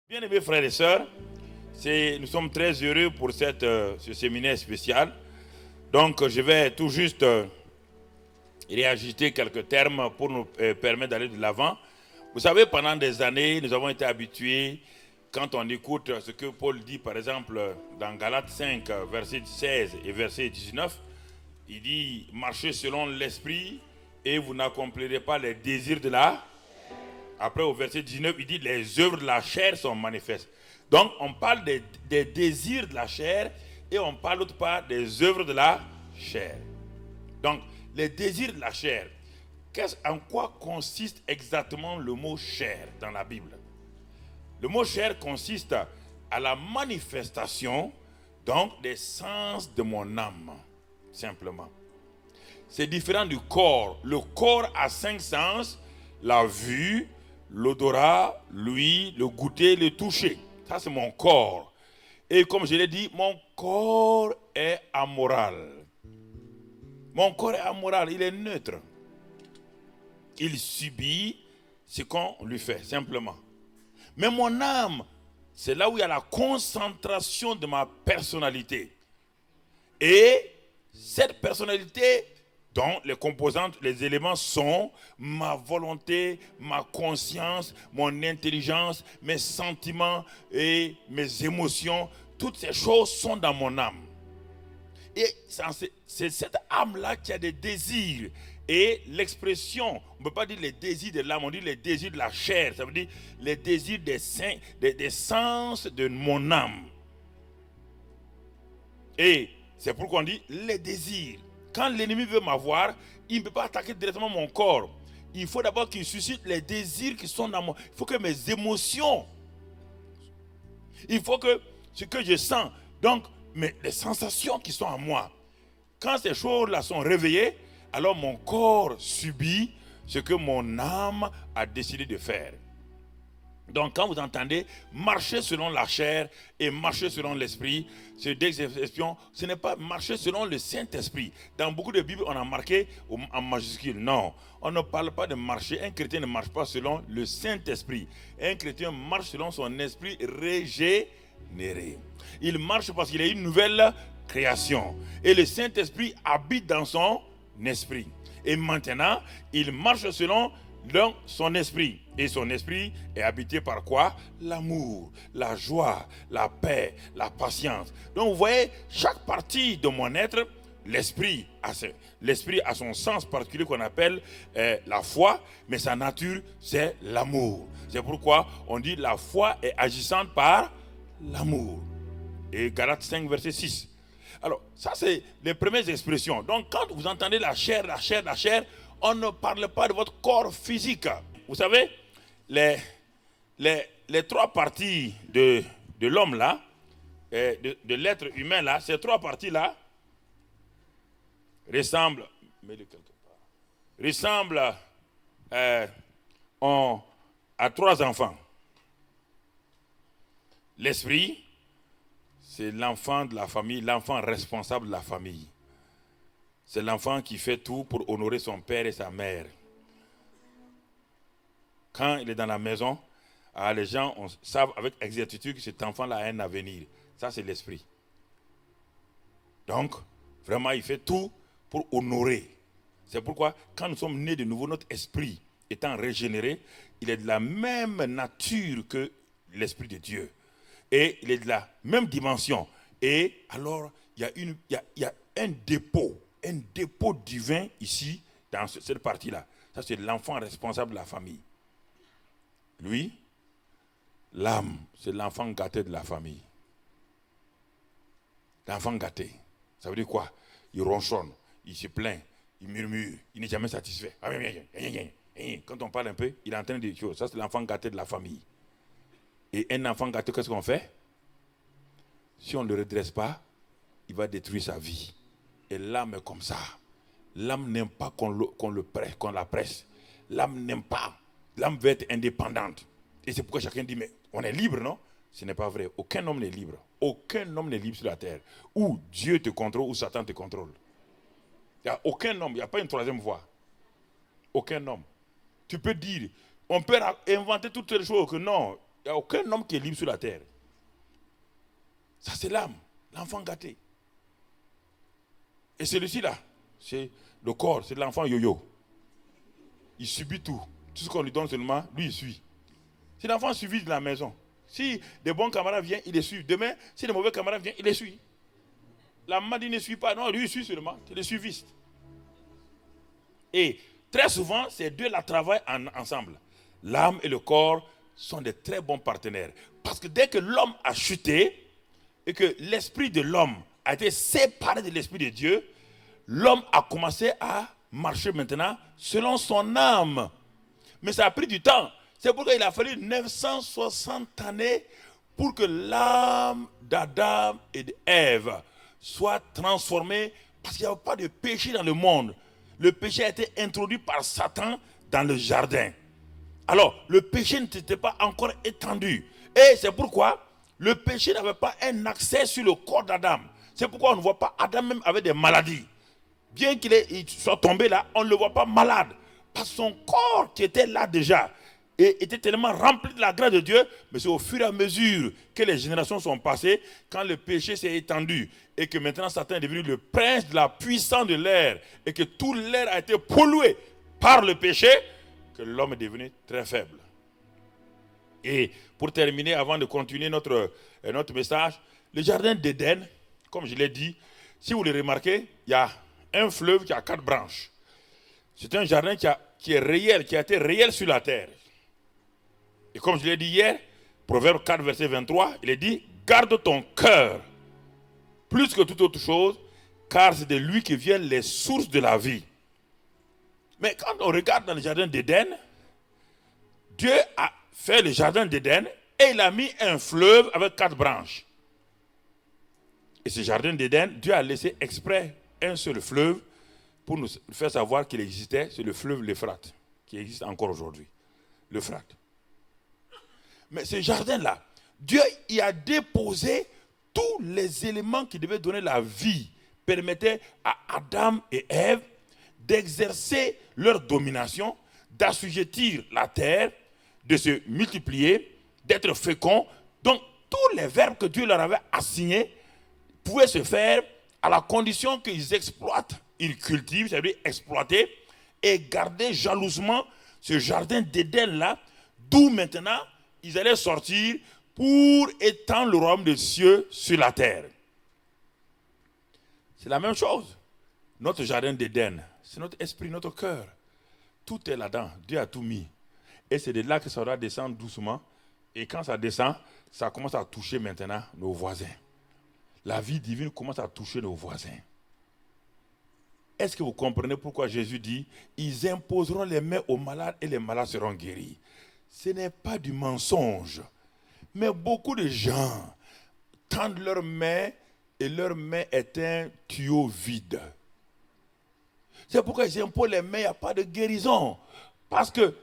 Bien-aimés frères et sœurs, nous sommes très heureux pour ce séminaire spécial. Donc, je vais tout juste réajuster quelques termes pour nous permettre d'aller de l'avant. Vous savez, pendant des années, nous avons été habitués, quand on écoute ce que Paul dit, par exemple, dans Galates 5, verset 16 et verset 19, il dit « Marchez selon l'esprit et vous n'accomplirez pas les désirs de la... » Après, au verset 19, il dit « Les œuvres de la chair sont manifestes. » Donc, on parle des désirs de la chair et on parle d'autre part des œuvres de la chair. Donc, les désirs de la chair. En quoi consiste exactement le mot chair dans la Bible? Le mot chair consiste à la manifestation donc des sens de mon âme, simplement. C'est différent du corps. Le corps a 5 sens: la vue, l'odorat, l'ouïe, le goûter, le toucher. Ça, c'est mon corps. Et comme je l'ai dit, mon corps est amoral. Mon corps est amoral, il est neutre. Il subit ce qu'on lui fait, simplement. Mais mon âme, c'est là où il y a la concentration de ma personnalité. Et cette personnalité, dont les composantes, les éléments sont ma volonté, ma conscience, mon intelligence, mes sentiments et mes émotions. Toutes ces choses sont dans mon âme. Et c'est cette âme-là qui a des désirs. Et l'expression, on ne peut pas dire les désirs de l'âme, on dit les désirs de la chair. Ça veut dire les désirs des sens de mon âme. Et c'est pourquoi on dit les désirs. Quand l'ennemi veut m'avoir, il ne peut pas attaquer directement mon corps. Il faut d'abord qu'il suscite les désirs qui sont dans moi. Il faut que mes émotions, il faut que ce que je sens, donc les sensations qui sont en moi, quand ces choses-là sont réveillées, alors mon corps subit ce que mon âme a décidé de faire. Donc quand vous entendez marcher selon la chair et marcher selon l'esprit, ce n'est pas marcher selon le Saint-Esprit. Dans beaucoup de Bibles, on a marqué en majuscule. Non, on ne parle pas de marcher. Un chrétien ne marche pas selon le Saint-Esprit. Un chrétien marche selon son esprit régénéré. Il marche parce qu'il est une nouvelle création. Et le Saint-Esprit habite dans son esprit. Et maintenant, il marche selon son esprit. Et son esprit est habité par quoi? L'amour, la joie, la paix, la patience. Donc vous voyez, chaque partie de mon être, l'esprit a son sens particulier qu'on appelle la foi, mais sa nature, c'est l'amour. C'est pourquoi on dit la foi est agissante par l'amour. Et Galates 5, verset 6. Alors, ça c'est les premières expressions. Donc quand vous entendez la chair, on ne parle pas de votre corps physique. Vous savez, les 3 parties de l'homme là, de l'être humain là, ces 3 parties là, ressemblent à 3 enfants. L'esprit, c'est l'enfant de la famille, l'enfant responsable de la famille. C'est l'enfant qui fait tout pour honorer son père et sa mère. Quand il est dans la maison, les gens savent avec exactitude que cet enfant-là a un avenir. Ça, c'est l'esprit. Donc, vraiment, il fait tout pour honorer. C'est pourquoi, quand nous sommes nés de nouveau, notre esprit étant régénéré, il est de la même nature que l'esprit de Dieu. Et il est de la même dimension. Et alors, il y a un dépôt divin ici, dans cette partie-là. Ça, c'est l'enfant responsable de la famille. Lui, l'âme, c'est l'enfant gâté de la famille. L'enfant gâté, ça veut dire quoi? Il ronchonne, il se plaint, il murmure, il n'est jamais satisfait. Quand on parle un peu, il est en train de dire choses. Ça, c'est l'enfant gâté de la famille. Et un enfant gâté, qu'est-ce qu'on fait? Si on ne le redresse pas, il va détruire sa vie. Et l'âme est comme ça. L'âme n'aime pas qu'on la presse. L'âme n'aime pas. L'âme veut être indépendante. Et c'est pourquoi chacun dit, mais on est libre, non? Ce n'est pas vrai. Aucun homme n'est libre. Aucun homme n'est libre sur la terre. Ou Dieu te contrôle, ou Satan te contrôle. Il n'y a aucun homme, il n'y a pas une troisième voie. Aucun homme. Tu peux dire, on peut inventer toutes les choses que non. Il n'y a aucun homme qui est libre sur la terre. Ça, c'est l'âme, l'enfant gâté. Et celui-ci-là, c'est le corps, c'est l'enfant yo-yo. Il subit tout. Tout ce qu'on lui donne seulement, lui, il suit. Si l'enfant suit de la maison, si des bons camarades viennent, il les suit. Demain, si des mauvais camarades viennent, il les suit. La maman dit ne suit pas. Non, lui, il suit seulement. C'est le suiviste. Et très souvent, ces deux-là travaillent ensemble. L'âme et le corps sont des très bons partenaires. Parce que dès que l'homme a chuté et que l'esprit de l'homme a été séparé de l'esprit de Dieu, l'homme a commencé à marcher maintenant selon son âme. Mais ça a pris du temps. C'est pourquoi il a fallu 960 années pour que l'âme d'Adam et d'Ève soit transformée, parce qu'il n'y avait pas de péché dans le monde. Le péché a été introduit par Satan dans le jardin. Alors, le péché ne s'était pas encore étendu. Et c'est pourquoi le péché n'avait pas un accès sur le corps d'Adam. C'est pourquoi on ne voit pas Adam même avec des maladies. Bien qu'il soit tombé là, on ne le voit pas malade. Parce que son corps qui était là déjà et était tellement rempli de la grâce de Dieu, mais c'est au fur et à mesure que les générations sont passées, quand le péché s'est étendu et que maintenant Satan est devenu le prince de la puissance de l'air et que tout l'air a été pollué par le péché, que l'homme est devenu très faible. Et pour terminer, avant de continuer notre message, le jardin d'Éden, comme je l'ai dit, si vous le remarquez, il y a un fleuve qui a 4 branches. C'est un jardin qui est réel, qui a été réel sur la terre. Et comme je l'ai dit hier, Proverbe 4, verset 23, il est dit, garde ton cœur plus que toute autre chose, car c'est de lui que viennent les sources de la vie. Mais quand on regarde dans le jardin d'Éden, Dieu a fait le jardin d'Éden et il a mis un fleuve avec 4 branches. Et ce jardin d'Éden, Dieu a laissé exprès un seul fleuve pour nous faire savoir qu'il existait, c'est le fleuve l'Euphrate, qui existe encore aujourd'hui, l'Euphrate. Mais ce jardin-là, Dieu y a déposé tous les éléments qui devaient donner la vie, permettaient à Adam et Ève d'exercer leur domination, d'assujettir la terre, de se multiplier, d'être féconds. Donc, tous les verbes que Dieu leur avait assignés pouvaient se faire à la condition qu'ils exploitent, ils cultivent, c'est-à-dire exploiter et garder jalousement ce jardin d'Éden-là, d'où maintenant ils allaient sortir pour étendre le royaume des cieux sur la terre. C'est la même chose. Notre jardin d'Éden, c'est notre esprit, notre cœur. Tout est là-dedans. Dieu a tout mis. Et c'est de là que ça doit descendre doucement. Et quand ça descend, ça commence à toucher maintenant nos voisins. La vie divine commence à toucher nos voisins. Est-ce que vous comprenez pourquoi Jésus dit « Ils imposeront les mains aux malades et les malades seront guéris ». Ce n'est pas du mensonge. Mais beaucoup de gens tendent leurs mains et leur main est un tuyau vide. C'est pourquoi ils imposent les mains, il n'y a pas de guérison. Parce que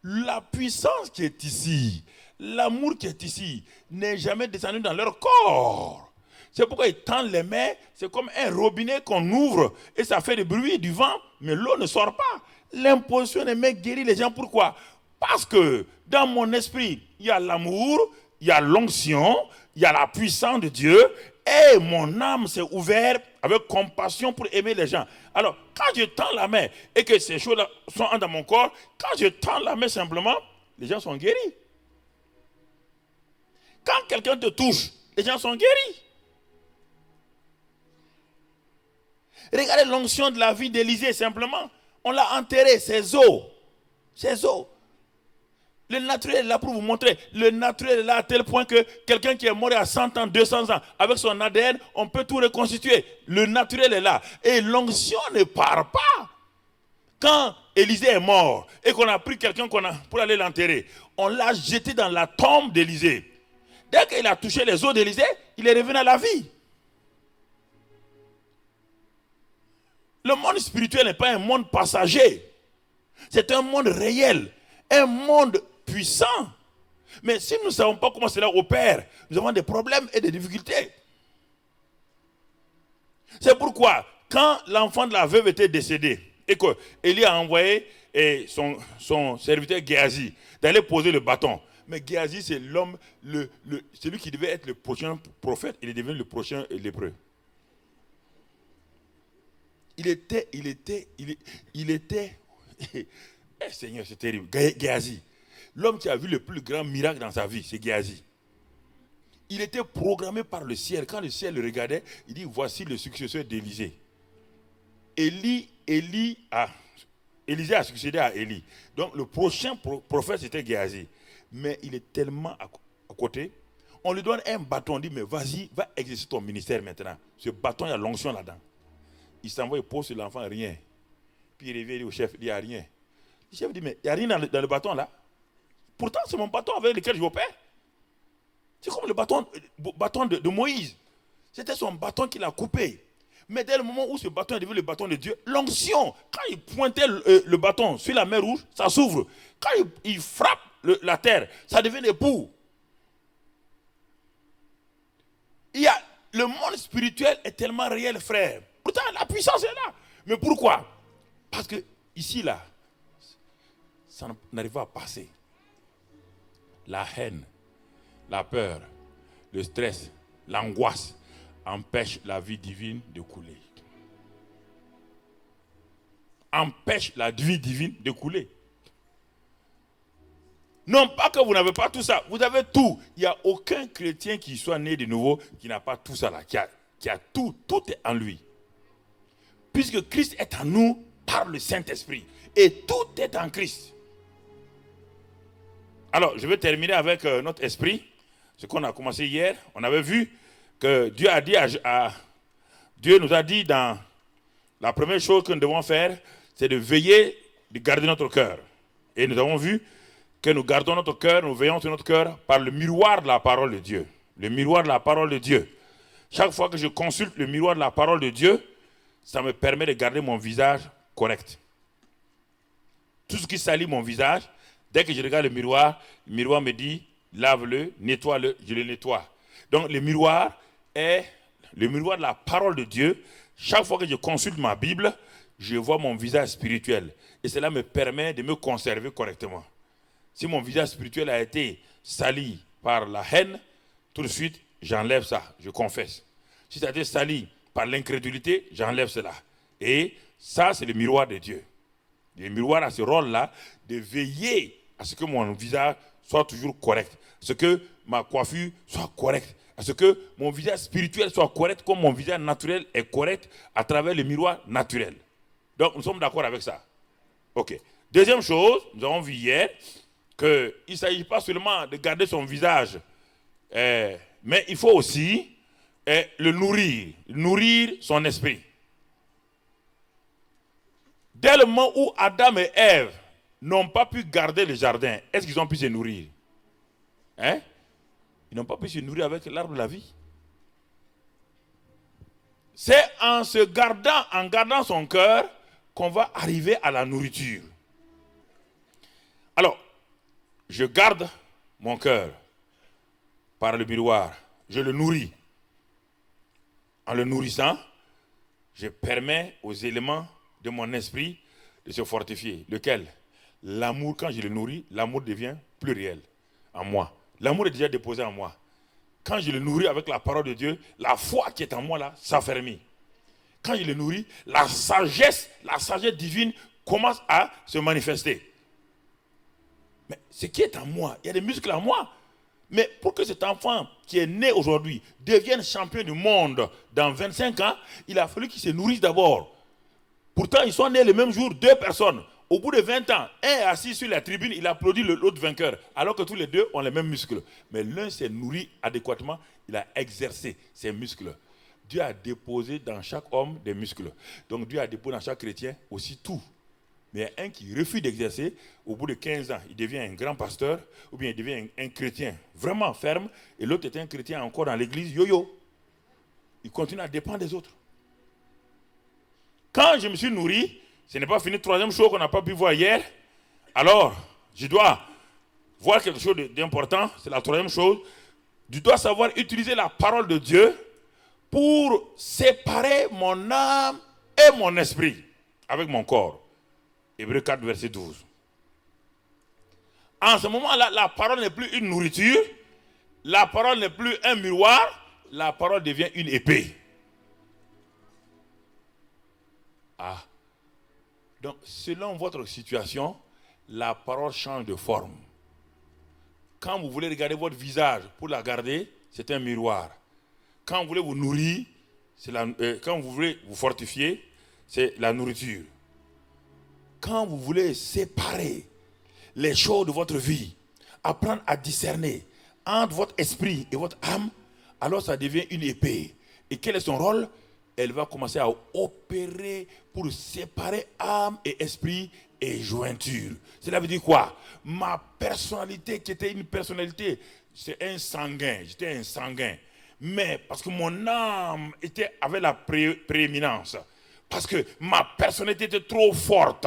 la puissance qui est ici, l'amour qui est ici, n'est jamais descendu dans leur corps. C'est pourquoi ils tendent les mains, c'est comme un robinet qu'on ouvre et ça fait du bruit, du vent, mais l'eau ne sort pas. L'imposition des mains guérit les gens. Pourquoi? Parce que dans mon esprit, il y a l'amour, il y a l'onction, il y a la puissance de Dieu et mon âme s'est ouverte avec compassion pour aimer les gens. Alors, quand je tends la main et que ces choses-là sont dans mon corps, quand je tends la main simplement, les gens sont guéris. Quand quelqu'un te touche, les gens sont guéris. Regardez l'onction de la vie d'Élisée simplement. On l'a enterré, ses os. Ses os. Le naturel est là pour vous montrer. Le naturel est là à tel point que quelqu'un qui est mort à 100 ans, 200 ans, avec son ADN, on peut tout reconstituer. Le naturel est là. Et l'onction ne part pas. Quand Élisée est mort et qu'on a pris quelqu'un pour aller l'enterrer, on l'a jeté dans la tombe d'Élisée. Dès qu'il a touché les os d'Élisée, il est revenu à la vie. Le monde spirituel n'est pas un monde passager. C'est un monde réel. Un monde puissant. Mais si nous ne savons pas comment cela opère, nous avons des problèmes et des difficultés. C'est pourquoi, quand l'enfant de la veuve était décédé, et qu'Élie a envoyé son serviteur Géasi d'aller poser le bâton, Mais Géasi, c'est l'homme, celui qui devait être le prochain prophète. Il est devenu le prochain lépreux. Il était, eh, Seigneur, c'est terrible. Géasi. L'homme qui a vu le plus grand miracle dans sa vie, c'est Géasi. Il était programmé par le ciel. Quand le ciel le regardait, il dit, voici le successeur d'Élisée. Élisée a succédé à Élie. Donc le prochain prophète, c'était Géasi. Mais il est tellement à côté. On lui donne un bâton, on dit, mais vas-y, va exercer ton ministère maintenant. Ce bâton, il y a l'onction là-dedans. Il s'envoie, il pose sur l'enfant, rien. Puis il revient au chef, il dit, il n'y a rien. Le chef dit, mais il n'y a rien dans le bâton là. Pourtant, c'est mon bâton avec lequel je opère. C'est comme le bâton de Moïse. C'était son bâton qu'il a coupé. Mais dès le moment où ce bâton est devenu le bâton de Dieu, l'onction, quand il pointait le bâton sur la mer Rouge, ça s'ouvre. Quand il frappe la terre, ça devient des poux. Le monde spirituel est tellement réel, frère. Pourtant, la puissance est là. Mais pourquoi? Parce que ici, là, ça n'arrive pas à passer. La haine, la peur, le stress, l'angoisse empêchent la vie divine de couler. Empêche la vie divine de couler. Non pas que vous n'avez pas tout ça, vous avez tout. Il n'y a aucun chrétien qui soit né de nouveau qui n'a pas tout ça là, qui a tout est en lui. Puisque Christ est en nous par le Saint-Esprit. Et tout est en Christ. Alors, je vais terminer avec notre esprit. Ce qu'on a commencé hier, on avait vu que Dieu a dit Dieu nous a dit dans la première chose que nous devons faire, c'est de veiller, de garder notre cœur. Et nous avons vu que nous gardons notre cœur, nous veillons sur notre cœur par le miroir de la parole de Dieu. Le miroir de la parole de Dieu. Chaque fois que je consulte le miroir de la parole de Dieu, ça me permet de garder mon visage correct. Tout ce qui salit mon visage, dès que je regarde le miroir me dit, lave-le, nettoie-le, je le nettoie. Donc le miroir est le miroir de la parole de Dieu. Chaque fois que je consulte ma Bible, je vois mon visage spirituel. Et cela me permet de me conserver correctement. Si mon visage spirituel a été sali par la haine, tout de suite, j'enlève ça, je confesse. Si ça a été sali par l'incrédulité, j'enlève cela. Et ça, c'est le miroir de Dieu. Le miroir a ce rôle-là de veiller à ce que mon visage soit toujours correct, à ce que ma coiffure soit correcte, à ce que mon visage spirituel soit correct comme mon visage naturel est correct à travers le miroir naturel. Donc, nous sommes d'accord avec ça. Ok. Deuxième chose, nous avons vu hier qu'il ne s'agit pas seulement de garder son visage, mais il faut aussi le nourrir son esprit. Dès le moment où Adam et Ève n'ont pas pu garder le jardin, est-ce qu'ils ont pu se nourrir? Hein? Ils n'ont pas pu se nourrir avec l'arbre de la vie. C'est en gardant son cœur qu'on va arriver à la nourriture. Alors, je garde mon cœur par le miroir. Je le nourris. En le nourrissant, je permets aux éléments de mon esprit de se fortifier. Lequel? L'amour, quand je le nourris, l'amour devient plus réel en moi. L'amour est déjà déposé en moi. Quand je le nourris avec la parole de Dieu, la foi qui est en moi là s'affermit. Quand je le nourris, la sagesse divine commence à se manifester. Mais ce qui est en moi, il y a des muscles en moi. Mais pour que cet enfant qui est né aujourd'hui devienne champion du monde dans 25 ans, il a fallu qu'il se nourrisse d'abord. Pourtant, ils sont nés le même jour, deux personnes. Au bout de 20 ans, un est assis sur la tribune, il applaudit l'autre vainqueur, alors que tous les deux ont les mêmes muscles. Mais l'un s'est nourri adéquatement, il a exercé ses muscles. Dieu a déposé dans chaque homme des muscles. Donc Dieu a déposé dans chaque chrétien aussi tout. Mais il y a un qui refuse d'exercer, au bout de 15 ans, il devient un grand pasteur, ou bien il devient un chrétien vraiment ferme, et l'autre est un chrétien encore dans l'église, yo-yo. Il continue à dépendre des autres. Quand je me suis nourri, ce n'est pas fini, troisième chose qu'on n'a pas pu voir hier, alors je dois voir quelque chose d'important, c'est la troisième chose, je dois savoir utiliser la parole de Dieu pour séparer mon âme et mon esprit avec mon corps. Hébreux 4, verset 12. En ce moment-là, la parole n'est plus une nourriture, la parole n'est plus un miroir, la parole devient une épée. Ah. Donc, selon votre situation, la parole change de forme. Quand vous voulez regarder votre visage pour la garder, c'est un miroir. Quand vous voulez vous nourrir, quand vous voulez vous fortifier, c'est la nourriture. Quand vous voulez séparer les choses de votre vie, apprendre à discerner entre votre esprit et votre âme, alors ça devient une épée. Et quel est son rôle? Elle va commencer à opérer pour séparer âme et esprit et jointure. Cela veut dire quoi? Ma personnalité qui était une personnalité, c'est un sanguin, j'étais un sanguin. Mais parce que mon âme avait la prééminence, parce que ma personnalité était trop forte.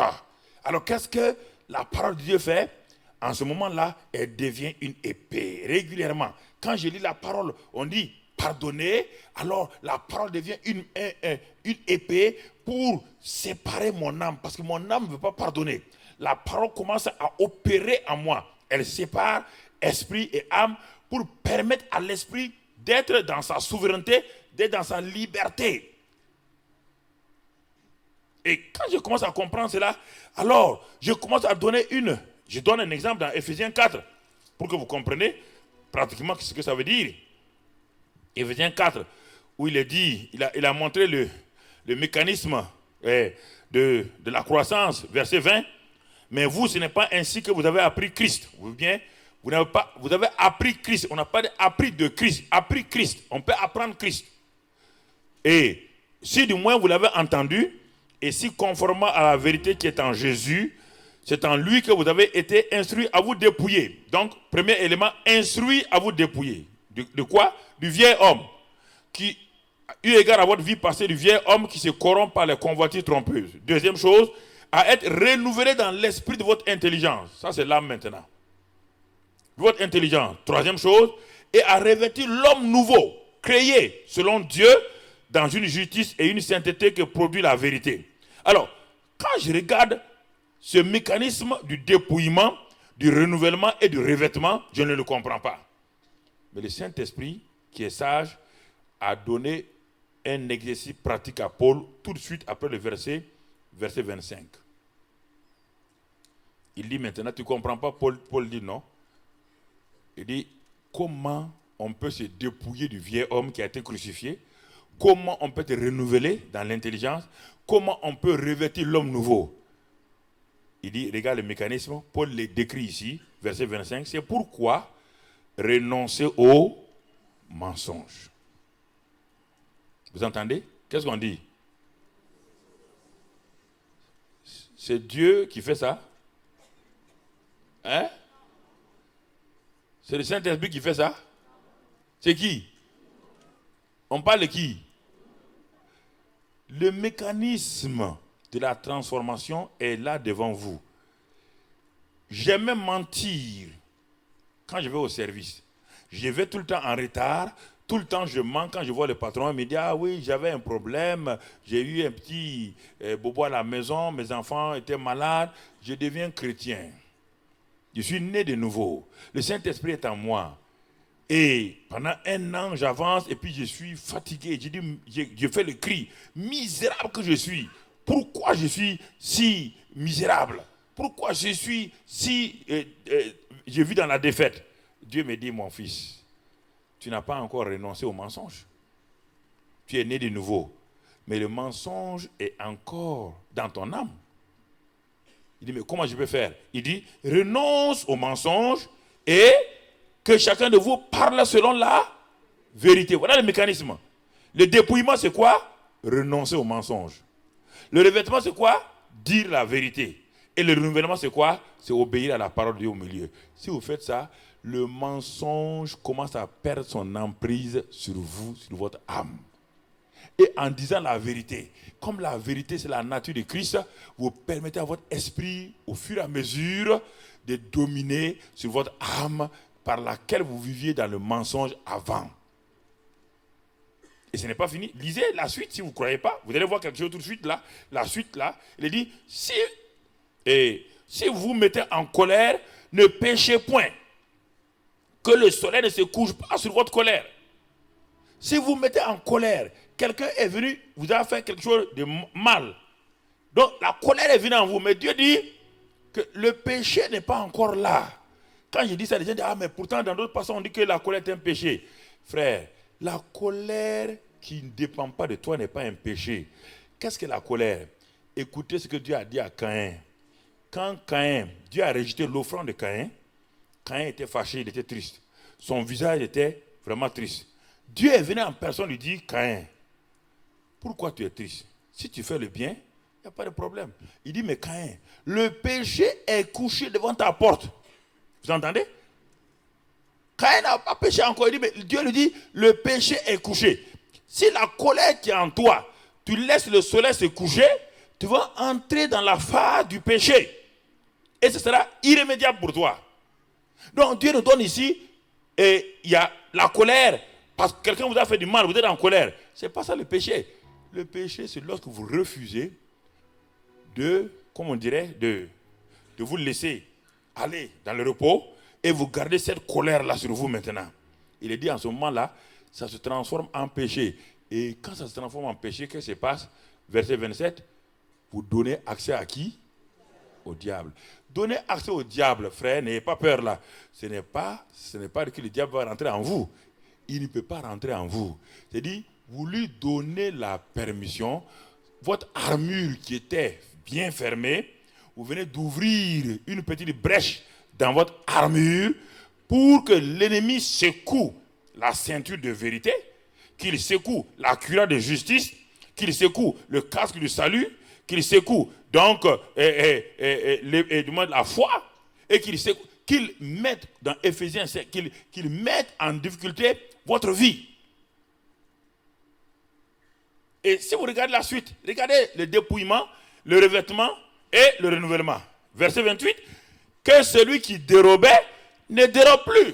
Alors qu'est-ce que la parole de Dieu fait? En ce moment-là, elle devient une épée. Régulièrement, quand je lis la parole, on dit pardonner, alors la parole devient une épée pour séparer mon âme, parce que mon âme ne veut pas pardonner. La parole commence à opérer en moi. Elle sépare esprit et âme pour permettre à l'esprit d'être dans sa souveraineté, d'être dans sa liberté. Et quand je commence à comprendre cela, alors je commence à donner je donne un exemple dans Ephésiens 4, pour que vous compreniez pratiquement ce que ça veut dire. Ephésiens 4, où il est dit, il a montré le mécanisme de la croissance, verset 20. Mais vous, ce n'est pas ainsi que vous avez appris Christ. Vous avez appris Christ. On n'a pas appris de Christ. Appris Christ. On peut apprendre Christ. Et si du moins vous l'avez entendu, et si conformément à la vérité qui est en Jésus, c'est en lui que vous avez été instruits à vous dépouiller. Donc, premier élément, instruit à vous dépouiller. De quoi? Du vieil homme, qui, eu égard à votre vie passée, du vieil homme qui se corrompt par les convoitises trompeuses. Deuxième chose, à être renouvelé dans l'esprit de votre intelligence. Ça, c'est l'âme maintenant. Votre intelligence. Troisième chose, et à revêtir l'homme nouveau, créé selon Dieu, dans une justice et une sainteté que produit la vérité. Alors, quand je regarde ce mécanisme du dépouillement, du renouvellement et du revêtement, je ne le comprends pas. Mais le Saint-Esprit, qui est sage, a donné un exercice pratique à Paul tout de suite après le verset 25. Il dit maintenant, tu ne comprends pas, Paul dit non. Il dit, comment on peut se dépouiller du vieil homme qui a été crucifié? Comment on peut te renouveler dans l'intelligence? Comment on peut revêtir l'homme nouveau? Il dit, regarde le mécanisme, Paul le décrit ici, verset 25, c'est pourquoi renoncer au mensonge. Vous entendez? Qu'est-ce qu'on dit? C'est Dieu qui fait ça? Hein? C'est le Saint-Esprit qui fait ça? C'est qui? On parle de qui? Le mécanisme de la transformation est là devant vous. J'aime mentir quand je vais au service. Je vais tout le temps en retard. Tout le temps, je mens quand je vois le patron. Il me dit, ah oui, j'avais un problème. J'ai eu un petit bobo à la maison. Mes enfants étaient malades. Je deviens chrétien. Je suis né de nouveau. Le Saint-Esprit est en moi. Et pendant un an, j'avance et puis je suis fatigué. Je fais le cri. Misérable que je suis. Pourquoi je suis si misérable? Pourquoi je suis si... je vis dans la défaite? Dieu me dit, mon fils, tu n'as pas encore renoncé au mensonge. Tu es né de nouveau. Mais le mensonge est encore dans ton âme. Il dit, mais comment je peux faire? Il dit, renonce au mensonge et que chacun de vous parle selon la vérité. Voilà le mécanisme. Le dépouillement, c'est quoi? Renoncer au mensonge. Le revêtement, c'est quoi? Dire la vérité. Et le renouvellement, c'est quoi? C'est obéir à la parole de Dieu au milieu. Si vous faites ça, le mensonge commence à perdre son emprise sur vous, sur votre âme. Et en disant la vérité, comme la vérité c'est la nature de Christ, vous permettez à votre esprit, au fur et à mesure, de dominer sur votre âme par laquelle vous viviez dans le mensonge avant. Et ce n'est pas fini. Lisez la suite si vous ne croyez pas. Vous allez voir quelque chose tout de suite là. La suite là, il dit, si vous vous mettez en colère, ne péchez point. Que le soleil ne se couche pas sur votre colère. Si vous mettez en colère, quelqu'un est venu, vous a fait quelque chose de mal. Donc la colère est venue en vous. Mais Dieu dit que le péché n'est pas encore là. Quand je dis ça, les gens disent, ah mais pourtant dans d'autres passages on dit que la colère est un péché. Frère, la colère qui ne dépend pas de toi n'est pas un péché. Qu'est-ce que la colère? Écoutez ce que Dieu a dit à Caïn. Quand Caïn, Dieu a rejeté l'offrande de Caïn, Caïn était fâché, il était triste. Son visage était vraiment triste. Dieu est venu en personne lui dit, Caïn, pourquoi tu es triste? Si tu fais le bien, il n'y a pas de problème. Il dit, mais Caïn, le péché est couché devant ta porte. Vous entendez? Caïn n'a pas péché encore. Il dit, mais Dieu lui dit, le péché est couché. Si la colère qui est en toi, tu laisses le soleil se coucher, tu vas entrer dans la phase du péché. Et ce sera irrémédiable pour toi. Donc Dieu nous donne ici, et il y a la colère, parce que quelqu'un vous a fait du mal, vous êtes en colère. Ce n'est pas ça le péché. Le péché, c'est lorsque vous refusez de, comment on dirait, de vous laisser aller dans le repos et vous gardez cette colère-là sur vous maintenant. Il est dit en ce moment-là, ça se transforme en péché. Et quand ça se transforme en péché, qu'est-ce qui se passe? Verset 27, vous donnez accès à qui? Au diable. Donner accès au diable, frère, n'ayez pas peur là. Ce n'est pas que le diable va rentrer en vous. Il ne peut pas rentrer en vous. C'est-à-dire, vous lui donnez la permission, votre armure qui était bien fermée, vous venez d'ouvrir une petite brèche dans votre armure pour que l'ennemi secoue la ceinture de vérité, qu'il secoue la cuirasse de justice, qu'il secoue le casque du salut, qu'il secoue donc la foi, et qu'il mette dans Éphésiens, qu'il mette en difficulté votre vie. Et si vous regardez la suite, regardez le dépouillement, le revêtement et le renouvellement. Verset 28, que celui qui dérobait ne dérobe plus.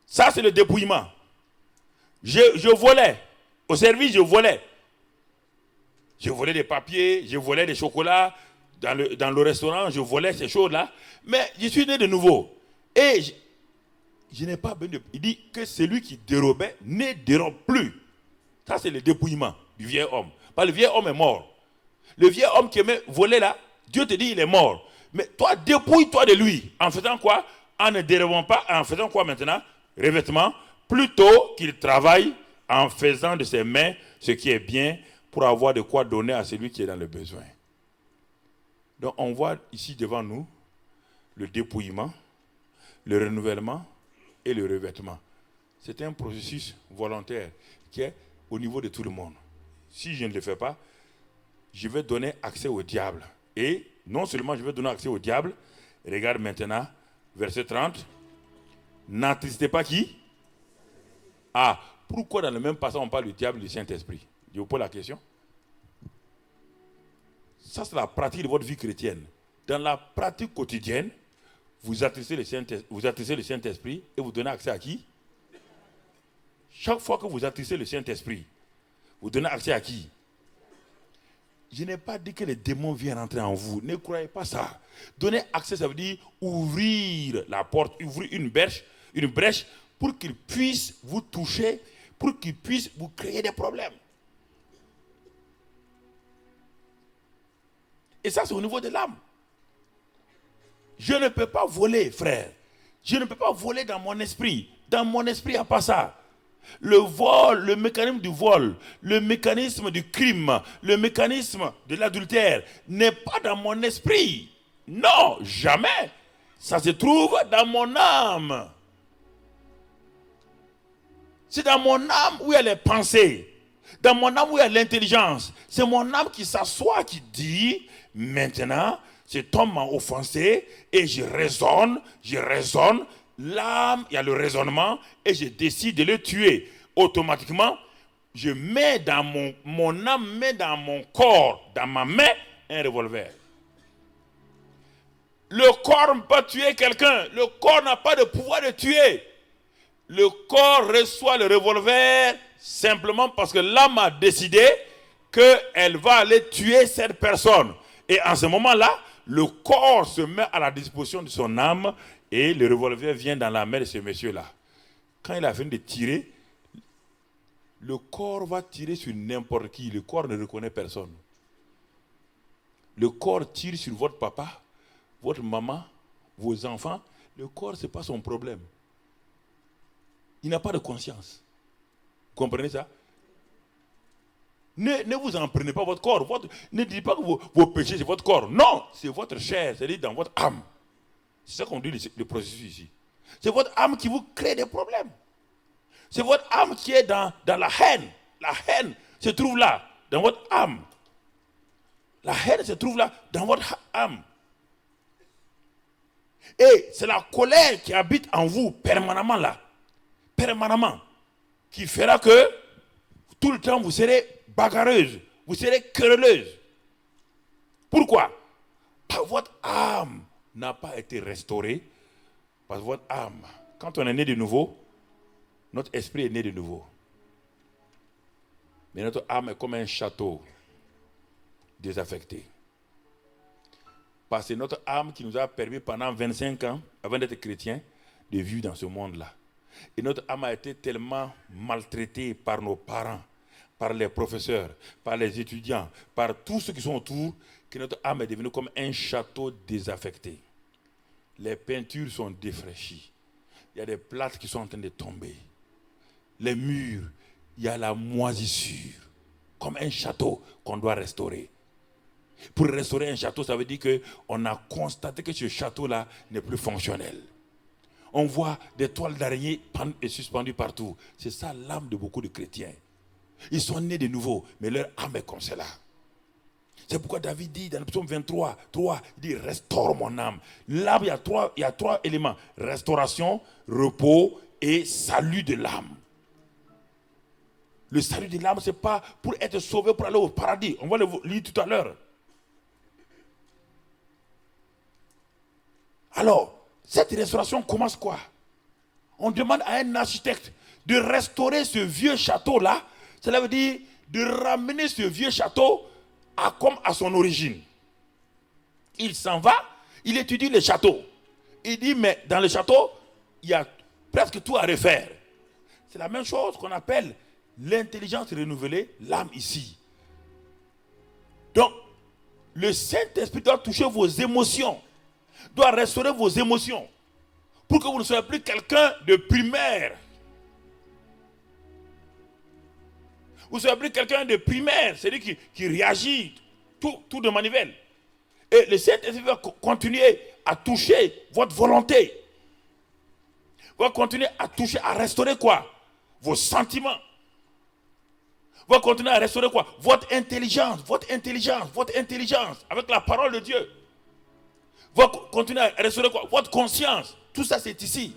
Ça, c'est le dépouillement. Je volais. Au service, je volais. Je volais des papiers, je volais des chocolats. Dans le restaurant, je volais ces choses-là. Mais je suis né de nouveau. Et je n'ai pas besoin de... Il dit que celui qui dérobait ne dérobe plus. Ça, c'est le dépouillement du vieil homme. Parce que le vieil homme est mort. Le vieil homme qui aimait voler là, Dieu te dit il est mort. Mais toi, dépouille-toi de lui. En faisant quoi? En ne dérobant pas. En faisant quoi maintenant? Revêtement. Plutôt qu'il travaille en faisant de ses mains ce qui est bien pour avoir de quoi donner à celui qui est dans le besoin. Donc on voit ici devant nous le dépouillement, le renouvellement et le revêtement. C'est un processus volontaire qui est au niveau de tout le monde. Si je ne le fais pas, je vais donner accès au diable. Et non seulement je vais donner accès au diable, regarde maintenant, verset 30, n'attristez pas qui? Ah, pourquoi dans le même passage on parle du diable et du Saint-Esprit? Je vous pose la question. Ça, c'est la pratique de votre vie chrétienne. Dans la pratique quotidienne, vous attristez le Saint-Esprit et vous donnez accès à qui? Chaque fois que vous attristez le Saint-Esprit, vous donnez accès à qui? Je n'ai pas dit que les démons viennent entrer en vous. Ne croyez pas ça. Donner accès, ça veut dire ouvrir la porte, ouvrir une brèche pour qu'ils puissent vous toucher, pour qu'ils puissent vous créer des problèmes. Et ça, c'est au niveau de l'âme. Je ne peux pas voler, frère. Je ne peux pas voler dans mon esprit. Dans mon esprit, il n'y a pas ça. Le vol, le mécanisme du vol, le mécanisme du crime, le mécanisme de l'adultère n'est pas dans mon esprit. Non, jamais. Ça se trouve dans mon âme. C'est dans mon âme où il y a les pensées. Dans mon âme où il y a l'intelligence. C'est mon âme qui s'assoit, qui dit, maintenant, cet homme m'a offensé et je raisonne. L'âme, il y a le raisonnement et je décide de le tuer. Automatiquement, je mets dans mon âme, met dans mon corps, dans ma main, un revolver. Le corps ne peut pas tuer quelqu'un. Le corps n'a pas de pouvoir de tuer. Le corps reçoit le revolver simplement parce que l'âme a décidé qu'elle va aller tuer cette personne. Et en ce moment-là, le corps se met à la disposition de son âme et le revolver vient dans la main de ce monsieur-là. Quand il a fini de tirer, le corps va tirer sur n'importe qui. Le corps ne reconnaît personne. Le corps tire sur votre papa, votre maman, vos enfants. Le corps, ce n'est pas son problème. Il n'a pas de conscience. Vous comprenez ça? Ne vous en prenez pas votre corps. Ne dites pas que vos péchés, c'est votre corps. Non, c'est votre chair, c'est-à-dire dans votre âme. C'est ça qu'on dit le processus ici. C'est votre âme qui vous crée des problèmes. C'est votre âme qui est dans la haine. La haine se trouve là, dans votre âme. La haine se trouve là, dans votre âme. Et c'est la colère qui habite en vous permanemment là. Permanemment. Qui fera que tout le temps vous serez bagarreuse. Vous serez querelleuse. Pourquoi? Parce que votre âme n'a pas été restaurée. Parce que votre âme, quand on est né de nouveau, notre esprit est né de nouveau. Mais notre âme est comme un château désaffecté. Parce que c'est notre âme qui nous a permis pendant 25 ans, avant d'être chrétien, de vivre dans ce monde-là. Et notre âme a été tellement maltraitée par nos parents, par les professeurs, par les étudiants, par tous ceux qui sont autour, que notre âme est devenue comme un château désaffecté. Les peintures sont défraîchies. Il y a des plates qui sont en train de tomber. Les murs, il y a la moisissure. Comme un château qu'on doit restaurer. Pour restaurer un château, ça veut dire qu'on a constaté que ce château-là n'est plus fonctionnel. On voit des toiles d'araignée suspendues partout. C'est ça l'âme de beaucoup de chrétiens. Ils sont nés de nouveau, mais leur âme est comme cela. C'est pourquoi David dit dans le psaume 23, 3, il dit restaure mon âme. L'âme, il y a trois éléments. Restauration, repos et salut de l'âme. Le salut de l'âme, ce n'est pas pour être sauvé, pour aller au paradis. On va le lire tout à l'heure. Alors, cette restauration commence quoi? On demande à un architecte de restaurer ce vieux château-là. Cela veut dire de ramener ce vieux château comme à son origine. Il s'en va, il étudie le château. Il dit, mais dans le château, il y a presque tout à refaire. C'est la même chose qu'on appelle l'intelligence renouvelée, l'âme ici. Donc, le Saint-Esprit doit toucher vos émotions, doit restaurer vos émotions, pour que vous ne soyez plus quelqu'un de primaire. Vous ne soyez plus quelqu'un de primaire, c'est-à-dire qui réagit tout de manivelle. Et le Saint-Esprit va continuer à toucher votre volonté. Va continuer à toucher, à restaurer quoi? Vos sentiments. Va continuer à restaurer quoi? Votre intelligence, avec la parole de Dieu. Va continuer à restaurer quoi? Votre conscience. Tout ça, c'est ici.